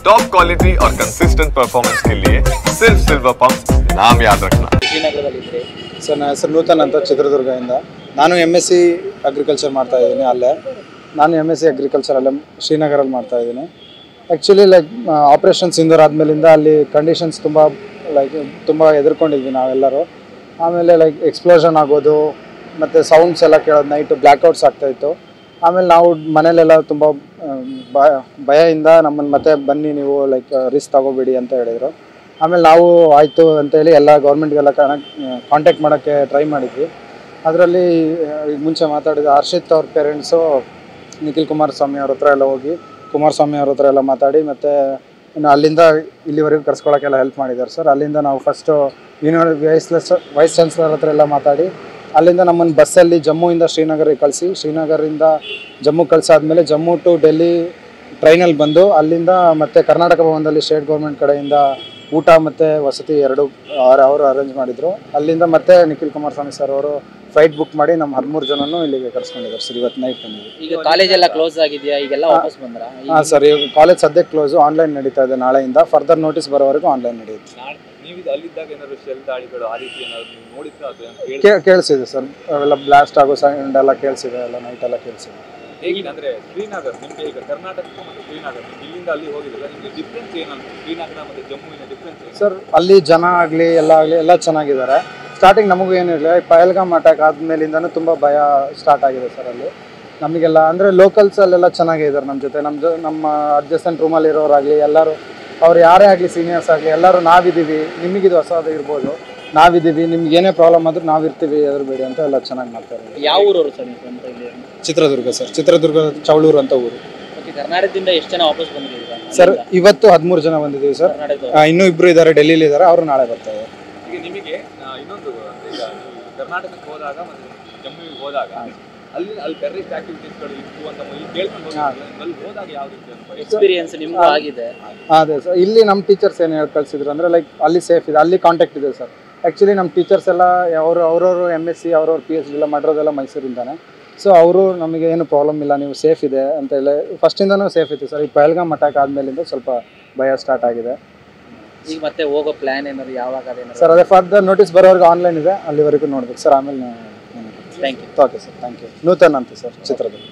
Top quality और consistent performance के लिए सिर्फ सिल्वर पंप नाम याद रखना। ಸರ್ ನನ್ನ ಹೆಸರು ನೂತನ್ ಅಂತ ಚಿತ್ರದುರ್ಗದಿಂದ. ನಾನು MSc ಅಗ್ರಿಕಲ್ಚರ್ ಮಾಡ್ತಾ ಇದ್ದೀನಿ ಅಲ್ಲೇ. ನಾನು MSc ಅಗ್ರಿಕಲ್ಚರ್ ಅಲ್ಲೇ ಶ್ರೀನಗರಲ್ಲಿ ಮಾಡ್ತಾ ಇದ್ದೀನಿ. ಆ್ಯಕ್ಚುಲಿ ಆಪ್ರೇಷನ್ ಸಿಂಧೂರ್ ಆದಮೇಲಿಂದ ಅಲ್ಲಿ ಕಂಡೀಷನ್ಸ್ ತುಂಬ ಎದುರ್ಕೊಂಡಿದ್ವಿ ನಾವೆಲ್ಲರೂ. ಆಮೇಲೆ ಎಕ್ಸ್ಪ್ಲೋಷನ್ ಆಗೋದು ಮತ್ತು ಸೌಂಡ್ಸ್ ಎಲ್ಲ ಕೇಳೋದು, ನೈಟು ಬ್ಲ್ಯಾಕ್ಔಟ್ಸ್ ಆಗ್ತಾಯಿತ್ತು. ಆಮೇಲೆ ನಾವು ಮನೇಲೆಲ್ಲ ತುಂಬ ಭಯದಿಂದ ನಮ್ಮನ್ನು ಮತ್ತೆ ಬನ್ನಿ ನೀವು ರಿಸ್ಕ್ ತಗೋಬೇಡಿ ಅಂತ ಹೇಳಿದರು. ಆಮೇಲೆ ನಾವು ಆಯಿತು ಅಂತೇಳಿ ಎಲ್ಲ ಗೌರ್ಮೆಂಟ್ಗೆಲ್ಲ ಕಾಂಟ್ಯಾಕ್ಟ್ ಮಾಡೋಕ್ಕೆ ಟ್ರೈ ಮಾಡಿದ್ವಿ. ಅದರಲ್ಲಿ ಈಗ ಮುಂಚೆ ಮಾತಾಡಿದ ಹರ್ಷಿತ್ ಅವ್ರ ಪೇರೆಂಟ್ಸು ನಿಖಿಲ್ ಕುಮಾರಸ್ವಾಮಿ ಅವ್ರ ಹತ್ರ ಎಲ್ಲ ಹೋಗಿ ಕುಮಾರಸ್ವಾಮಿ ಅವ್ರ ಹತ್ರ ಎಲ್ಲ ಮಾತಾಡಿ ಮತ್ತು ಇನ್ನು ಅಲ್ಲಿಂದ ಇಲ್ಲಿವರೆಗೂ ಕರ್ಸ್ಕೊಳ್ಳೋಕ್ಕೆಲ್ಲ ಹೆಲ್ಪ್ ಮಾಡಿದ್ದಾರೆ ಸರ್. ಅಲ್ಲಿಂದ ನಾವು ಫಸ್ಟು ವೈಸ್ ಚಾನ್ಸಲರ್ ಹತ್ರ ಎಲ್ಲ ಮಾತಾಡಿ ಅಲ್ಲಿಂದ ನಮ್ಮನ್ನು ಬಸ್ಸಲ್ಲಿ ಜಮ್ಮುವಿಂದ ಶ್ರೀನಗರಿಗೆ ಕಳಿಸಿ, ಶ್ರೀನಗರಿಂದ ಜಮ್ಮು ಕಳಿಸಾದ್ಮೇಲೆ ಜಮ್ಮು ಟು ಡೆಲ್ಲಿ ಟ್ರೈನಲ್ಲಿ ಬಂದು ಅಲ್ಲಿಂದ ಮತ್ತೆ ಕರ್ನಾಟಕ ಭವನದಲ್ಲಿ ಸ್ಟೇಟ್ ಗೌರ್ಮೆಂಟ್ ಕಡೆಯಿಂದ ಊಟ ಮತ್ತು ವಸತಿ ಅವರು ಅರೇಂಜ್ ಮಾಡಿದರು. ಅಲ್ಲಿಂದ ಮತ್ತೆ ನಿಖಿಲ್ ಕುಮಾರಸ್ವಾಮಿ ಸರ್ ಅವರು ಫ್ಲೈಟ್ ಬುಕ್ ಮಾಡಿ ನಮ್ಮ 13 ಜನನೂ ಇಲ್ಲಿಗೆ ಕರ್ಸ್ಕೊಂಡಿದ್ದಾರೆ ಸರ್. ಇವತ್ತು ನೈಟ್ ಬಂದಿದೆ. ಈಗ ಕಾಲೇಜ್ ಎಲ್ಲ ಕ್ಲೋಸ್ ಆಗಿದೆಯಾ? ಈಗೆಲ್ಲ ವಾಪಸ್ ಬಂದ್ರಾ? ಹಾಂ ಸರ್, ಈಗ ಕಾಲೇಜ್ ಸದ್ಯಕ್ಕೆ ಕ್ಲೋಸು, ಆನ್ಲೈನ್ ನಡೀತಾ ಇದೆ. ನಾಳೆಯಿಂದ ಫರ್ದರ್ ನೋಟಿಸ್ ಬರೋವರೆಗೂ ಆನ್ಲೈನ್ ನಡೆಯುತ್ತೆ. ಕೇಳಿಸಿದೆ ಸರ್, ಅವೆಲ್ಲ ಬ್ಲಾಸ್ಟ್ ಆಗೋ ಸೌಂಡ್ ಎಲ್ಲ ಕೇಳಿಸಿದೆ, ಎಲ್ಲ ನೈಟ್ ಎಲ್ಲ ಕೇಳಿಸಿದೆ. ಹೇಗಿದೆ ಶ್ರೀನಗರ್ ನಿಮಗೆ ಈಗ ಕರ್ನಾಟಕ ಮತ್ತು ಶ್ರೀನಗರ್ ಇಲ್ಲಿಂದ ಅಲ್ಲಿ ಹೋಗಿದ್ರಲ್ಲ, ನಿಮಗೆ ಡಿಫ್ರೆನ್ಸ್ ಏನಂತ ಶ್ರೀನಗರ ಮತ್ತು ಜಮ್ಮುವಿನ ಡಿಫ್ರೆನ್ಸ್? ಸರ್ ಅಲ್ಲಿ ಜನ ಆಗಲಿ ಎಲ್ಲ ಚೆನ್ನಾಗಿದ್ದಾರೆ. ಸ್ಟಾರ್ಟಿಂಗ್ ನಮಗೂ ಏನಿರಲಿಲ್ಲ, ಪಹಲ್ಗಾಮ್ ಅಟ್ಯಾಕ್ ಆದಮೇಲಿಂದನೂ ತುಂಬ ಭಯ ಸ್ಟಾರ್ಟ್ ಆಗಿದೆ ಸರ್ ಅಲ್ಲಿ ನಮಗೆಲ್ಲ. ಅಂದರೆ ಲೋಕಲ್ಸಲ್ಲೆಲ್ಲ ಚೆನ್ನಾಗಿದ್ದಾರೆ ನಮ್ಮ ಜೊತೆ. ನಮ್ಮ ಅಡ್ಜಸ್ಟೆಂಟ್ ರೂಮಲ್ಲಿರೋರಾಗಲಿ ಎಲ್ಲರೂ, ಅವ್ರು ಯಾರೇ ಆಗಲಿ ಸೀನಿಯರ್ಸ್ ಆಗಲಿ ಎಲ್ಲರೂ ನಾವಿದ್ದೀವಿ, ನಿಮಗಿದು ಹೊಸದು ಇರ್ಬೋದು, ನಾವಿದ್ದೀವಿ, ನಿಮ್ಗೆ ಏನೇ ಪ್ರಾಬ್ಲಮ್ ಆದರೂ ನಾವಿರ್ತೀವಿ, ಹೆದರಬೇಡಿ ಅಂತ ಎಲ್ಲ ಚೆನ್ನಾಗಿ ಮಾಡ್ತಾರೆ. ಯಾವ ಊರವರು ಸರ್ ನೀವು ಅಂತ? ಇಲ್ಲಿ ಚಿತ್ರದುರ್ಗ ಸರ್, ಚಿತ್ರದುರ್ಗ ಚೌಳೂರು ಅಂತ ಊರು. ಕರ್ನಾಟಕದಿಂದ ಎಷ್ಟು ಜನ ವಾಪಸ್ ಬಂದಿದ್ದೀರಾ ಸರ್? ಇವತ್ತು 13 ಜನ ಬಂದಿದ್ದೀವಿ ಸರ್. ಇನ್ನೂ 2 ಇದ್ದಾರೆ, ಡೆಲ್ಲಿಲಿ ಇದ್ದಾರೆ, ಅವರು ನಾಳೆ ಬರ್ತಾರೆ. ಈಗ ನಿಮಗೆ ಇನ್ನೊಂದು, ಈಗ ಕರ್ನಾಟಕಕ್ಕೆ ಹೋದಾಗ ಮತ್ತು ಜಮ್ಮುವಿಗೆ ಹೋದಾಗ ಅಲ್ಲಿ ಟೆರರಿಸ್ಟ್ ಆಕ್ಟಿವಿಟೀಸ್ಗಳು ಇತ್ತು ಅಂತ ಕೇಳ್ಕೊಂಡು ಅಲ್ಲಿ ಹೋದಾಗ ಯಾವ ರೀತಿ ಎಕ್ಸ್ಪೀರಿಯನ್ಸ್ ನಿಮ್ಗೂ ಆಗಿದೆ? ಅದೇ ಸರ್, ಇಲ್ಲಿ ನಮ್ಮ ಟೀಚರ್ಸ್ ಏನು ಹೇಳಿ ಕಳಿಸಿದ್ರು ಅಂದರೆ ಅಲ್ಲಿ ಸೇಫ್ ಇದೆ, ಅಲ್ಲಿ ಕಾಂಟ್ಯಾಕ್ಟ್ ಇದೆ ಸರ್. ಆ್ಯಕ್ಚುಲಿ ನಮ್ಮ ಟೀಚರ್ಸ್ ಎಲ್ಲ ಅವ್ರವ್ರು MSc ಅವ್ರವ್ರು PhD ಎಲ್ಲ ಮಾಡಿರೋದೆಲ್ಲ ಮೈಸೂರಿಂದಾನೆ. ಸೊ ಅವರು ನಮಗೆ ಏನು ಪ್ರಾಬ್ಲಮ್ ಇಲ್ಲ, ನೀವು ಸೇಫ್ ಇದೆ ಅಂತ ಹೇಳಿ ಫಸ್ಟಿಂದನೂ ಸೇಫ್ ಇತ್ತು ಸರ್. ಈ ಪಹಲ್ಗಾಮ್ ಅಟ್ಯಾಕ್ ಆದಮೇಲಿಂದ ಸ್ವಲ್ಪ ಭಯ ಸ್ಟಾರ್ಟ್ ಆಗಿದೆ. ಈಗ ಮತ್ತೆ ಹೋಗೋ ಪ್ಲ್ಯಾನ್ ಏನಾದ್ರು ಯಾವಾಗ? ಸರ್ ಅದೇ ಫರ್ದರ್ ನೋಟಿಸ್ ಬರೋವರೆಗೂ ಆನ್ಲೈನ್ ಇದೆ, ಅಲ್ಲಿವರೆಗೂ ನೋಡ್ಬೇಕು ಸರ್. ಆಮೇಲೆ thank you. Okay sir, thank you. Nutan ಅಂತ ಸರ್, ಚಿತ್ರದುರ್ಗ.